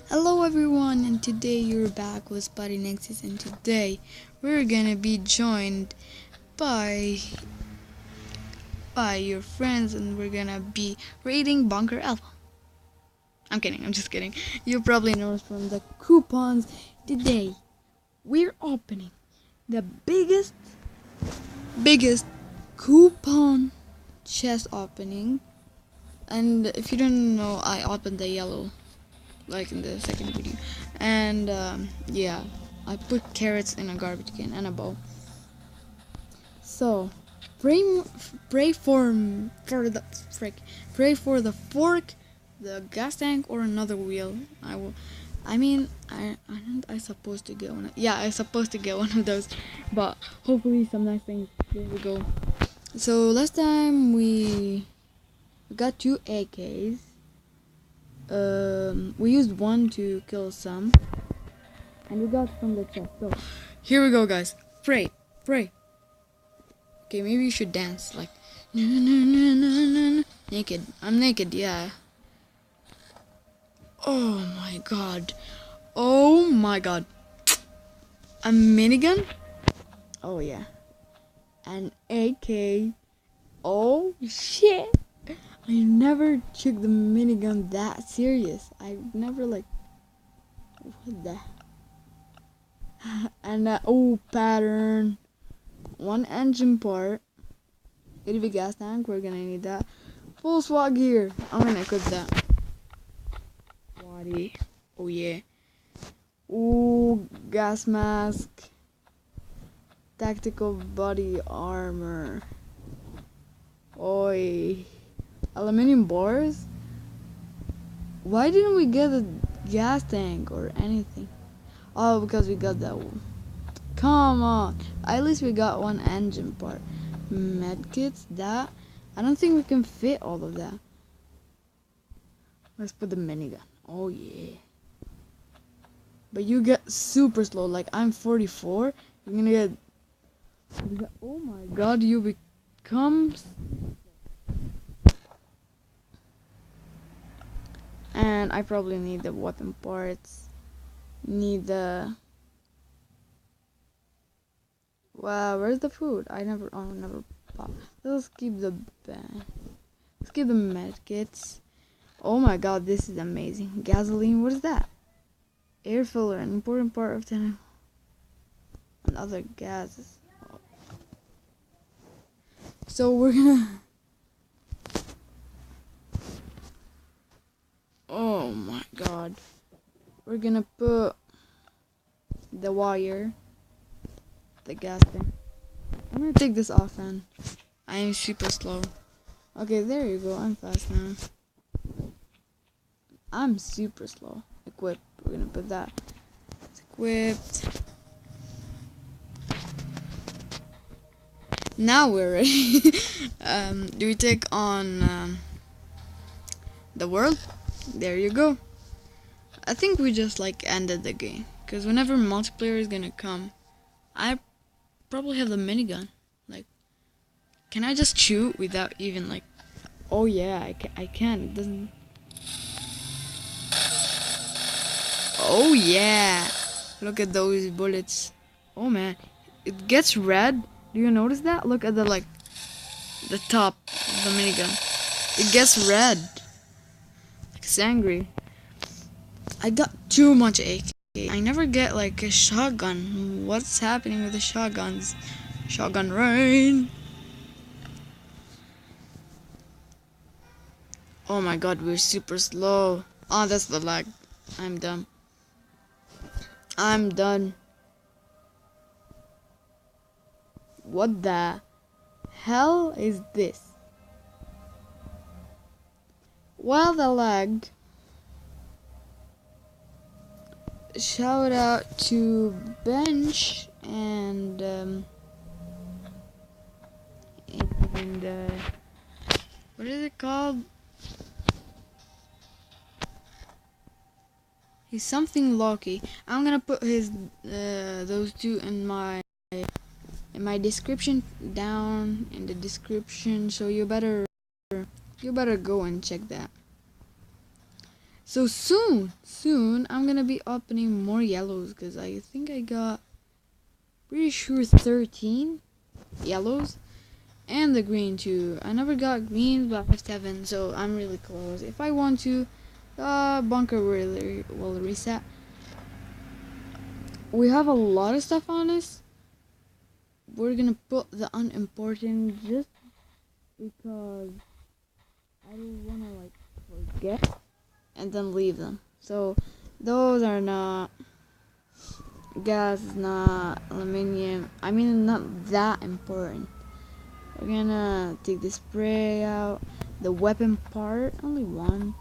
Hello everyone, and today you're back with Spotty Nexus, and today we're gonna be joined by your friends, and we're gonna be raiding Bunker Alpha. I'm kidding, I'm just kidding. You probably noticed from the coupons today we're opening the biggest coupon chest opening. And if you don't know, I opened the yellow like in the second video, and yeah, I put carrots in a garbage can and a bowl. So pray for the fork, the gas tank, or another wheel. I supposed to get one. Yeah, I supposed to get one of those, but hopefully some nice things. Here we go. So last time we got 2 AKs. We used one to kill some, and we got from the chest. So here we go, guys. Pray. Okay, maybe you should dance like naked. I'm naked, yeah. Oh my god. A minigun? Oh yeah. An AK. Oh shit. I never took the minigun that serious. I never what the and pattern, 1 engine part, ADV gas tank, we're gonna need that, full SWAT gear, I'm gonna equip that, body, oh yeah, gas mask, tactical body armor, oi. Aluminium bars? Why didn't we get a gas tank or anything? Oh, because we got that one. Come on. At least we got 1 engine part. Medkits, that. I don't think we can fit all of that. Let's put the minigun. Oh yeah. But you get super slow. Like I'm 44. You're gonna get. Oh my god, you become. And I probably need the weapon parts. Need the. Wow, where's the food? I never bought. Let's keep the Let's keep the medkits. Oh my god, this is amazing. Gasoline, what is that? Air filler, an important part of the and other gases. So we're gonna. Oh my god. We're gonna put the wire, the gas thing. I'm gonna take this off, and I am super slow. Okay, there you go. I'm fast now. I'm super slow. Equipped. We're gonna put that. It's equipped. Now we're ready. Do we take on the world? There you go. I think we just ended the game, because whenever multiplayer is gonna come, I probably have the minigun. Can I just shoot without even oh yeah, I can. It doesn't. Oh yeah, look at those bullets. Oh man, it gets red. Do you notice that? Look at the top of the minigun. It gets red. It's angry. I got too much AK. I never get a shotgun. What's happening with the shotguns? Shotgun rain. Oh my god, we're super slow. Oh, that's the lag. I'm done. What the hell is this? Well, the lag. Shout out to Bench and what is it called? He's something Loki. I'm gonna put his those two in my description, down in the description, so you better go and check that. So soon, I'm gonna be opening more yellows because I think I got pretty sure 13 yellows and the green too. I never got green, but I have 7, so I'm really close. If I want to, bunker will reset. We have a lot of stuff on us. We're gonna put the unimportant just because I don't wanna like forget and then leave them. So those are not gas, not aluminium. I mean, not that important. We're gonna take the spray out, the weapon part, only one.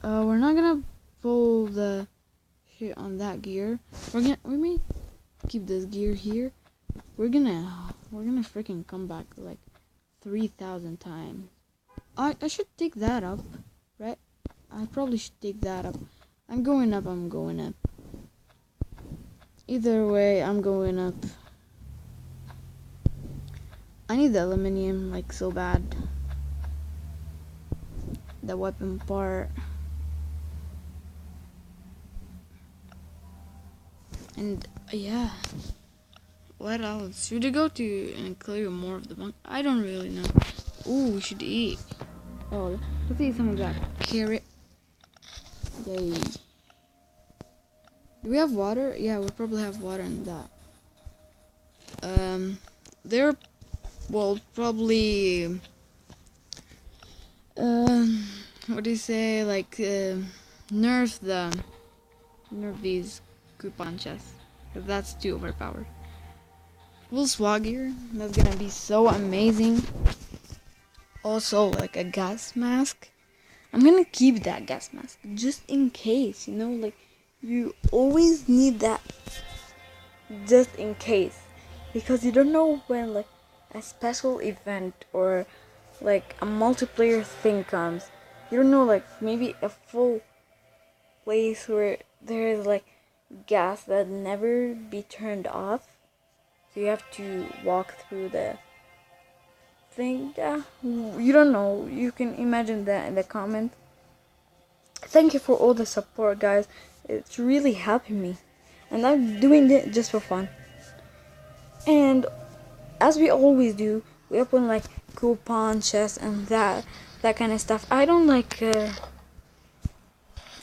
We're not gonna pull the shit on that gear. We may keep this gear here. We're gonna freaking come back like 3,000 times. I should take that up, right? I probably should take that up. I'm going up. Either way, I'm going up. I need the aluminium like so bad. The weapon part. And yeah. What else? Should we go to and clear more of the bunk? I don't really know. Ooh, we should eat. Oh, let's eat some of that carrot. Yay. Do we have water? Yeah, we probably have water in that. They're, well, probably, what do you say, like, nerf these coupon chests. Because that's too overpowered. Full swag gear, that's gonna be so amazing. Also, like a gas mask. I'm gonna keep that gas mask just in case, you know, like you always need that just in case, because you don't know when like a special event or like a multiplayer thing comes. You don't know, like maybe a full place where there is like gas that never be turned off. So you have to walk through the thing. Yeah, you don't know. You can imagine that in the comments. Thank you for all the support, guys. It's really helping me. And I'm doing it just for fun. And as we always do, we open like coupon chests and that kind of stuff. I don't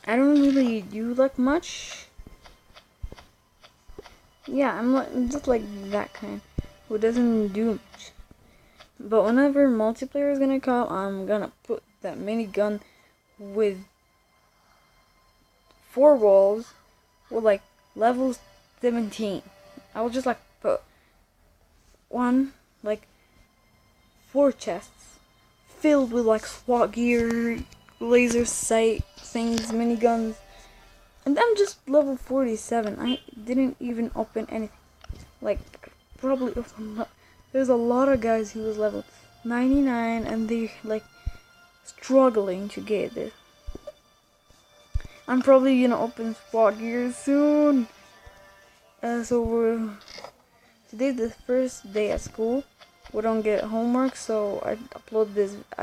really do like much. Yeah, I'm just like that kind who doesn't do much. But whenever multiplayer is gonna come, I'm gonna put that minigun with 4 walls with like level 17. I will just like put 4 chests filled with like SWAT gear, laser sight things, miniguns. And I'm just level 47. I didn't even open anything. Like, probably open. There's a lot of guys who was level 99 and they like struggling to get this. I'm probably gonna open SWAT gear soon. So today's the first day at school. We don't get homework, so I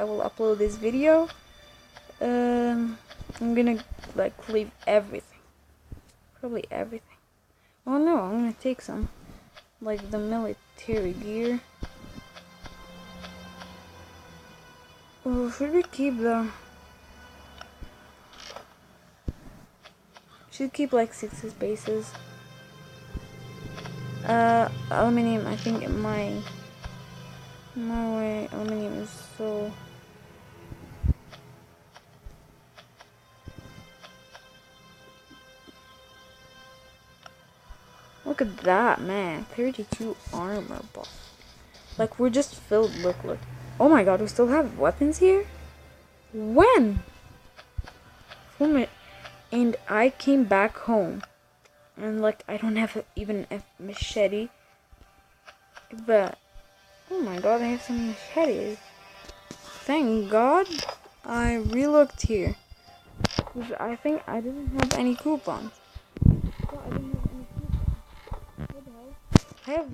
will upload this video. I'm gonna like leave everything. Probably everything. Oh no, I'm gonna take some. Like the military gear. Oh, should we keep should keep like 6 spaces. Aluminium, I think my way aluminium is so. Look at that, man. 32 armor buff. Like, we're just filled. Look. Oh my god, we still have weapons here? When? And I came back home. And, like, I don't have even a machete. But, oh my god, I have some machetes. Thank god I relooked here. I think I didn't have any coupons. I have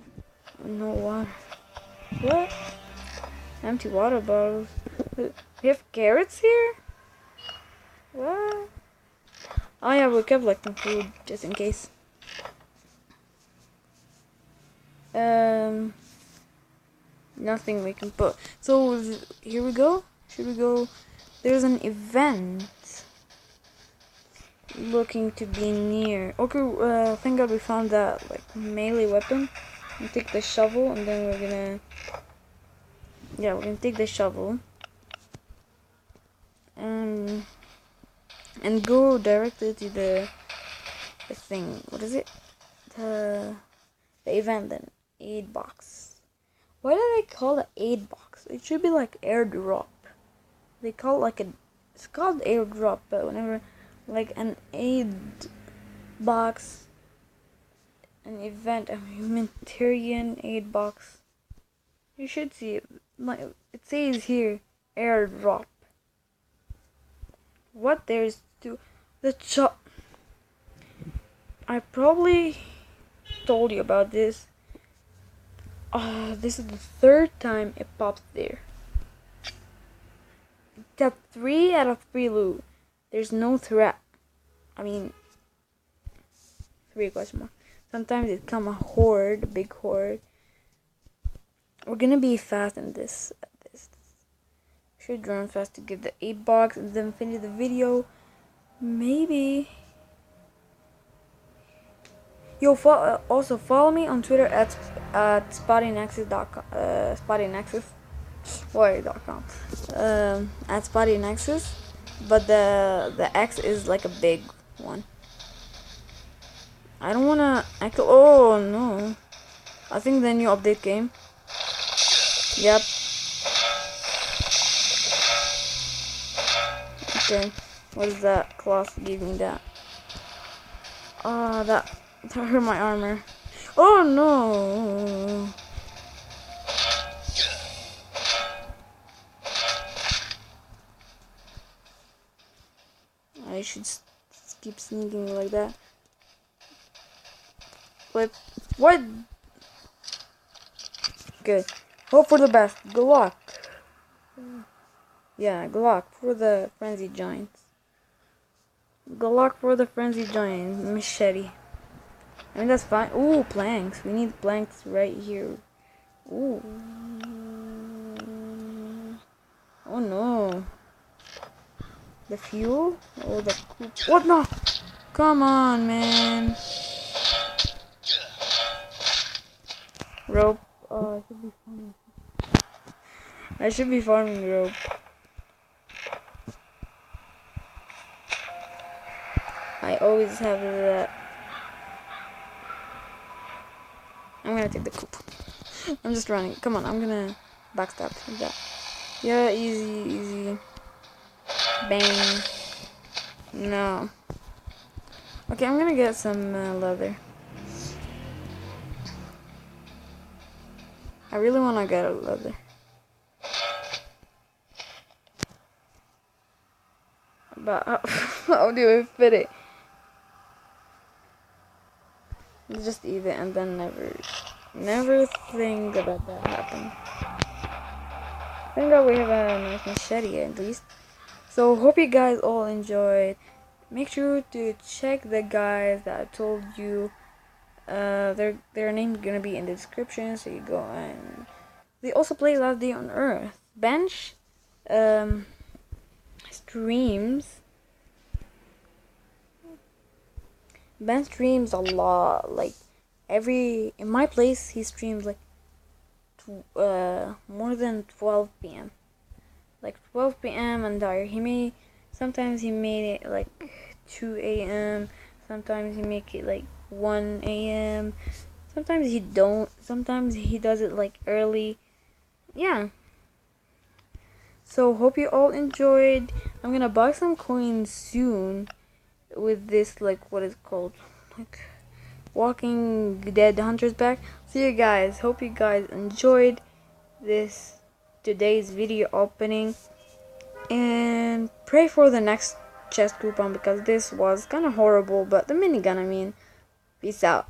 no water. What? Empty water bottles. We have carrots here? What? Oh yeah, we kept like some food just in case. Nothing we can put. So here we go. Should we go? There's an event looking to be near. Okay, thank God we found that like melee weapon. We take the shovel and then we're gonna take the shovel and go directly to the thing. What is it? The event then. Aid box. Why do they call it aid box? It should be like airdrop. They call it like it's called airdrop, but whenever like an aid box, an event, a humanitarian aid box, you should see it. Like it says here, airdrop. What there's to the chop? I probably told you about this. This is the third time it pops there. Got 3 out of 3 loot. There's no threat. I mean, 3 question mark. Sometimes it come a horde, a big horde. We're gonna be fast in this. Should run fast to get the 8 box and then finish the video. Maybe. Yo, also follow me on Twitter at SpottyNexus.com. SpottyNexus.com. At SpottyNexus, but the X is like a big one. I don't wanna. Oh no! I think the new update came. Yep. Okay. What is that? Cloth gave me that. That hurt my armor. Oh no! I should keep sneaking like that. Flip. What? Good. Hope for the best. Good luck. Yeah, good luck for the frenzied giants. Good luck for the frenzied giant machete. I mean that's fine. Ooh, planks. We need planks right here. Ooh. Oh no. The fuel? Oh, the coop. What? No! Come on, man. Rope. Oh, I should be farming. I should be farming rope. I always have that. I'm gonna take the coop. I'm just running. Come on, I'm gonna backstab like that. Yeah, easy. Bang. No. Okay, I'm gonna get some leather. I really wanna get a leather. But how do I fit it? Just eat it and then never think about that happening. Thank God we have a nice machete at least. So hope you guys all enjoyed. Make sure to check the guys that I told you. Their name's gonna be in the description, so you go and they also play Last Day on Earth. Bench streams. Ben streams a lot. Like in my place he streams like more than 12 p.m. Like 12 p.m. and sometimes he made it like 2 a.m. Sometimes he make it like 1 a.m. Sometimes he don't. Sometimes he does it like early. Yeah. So hope you all enjoyed. I'm gonna buy some coins soon with this, like, what is it called, like Walking Dead Hunter's Back. See you guys. Hope you guys enjoyed today's video opening, and pray for the next chest coupon because this was kind of horrible, but the minigun, I mean. Peace out.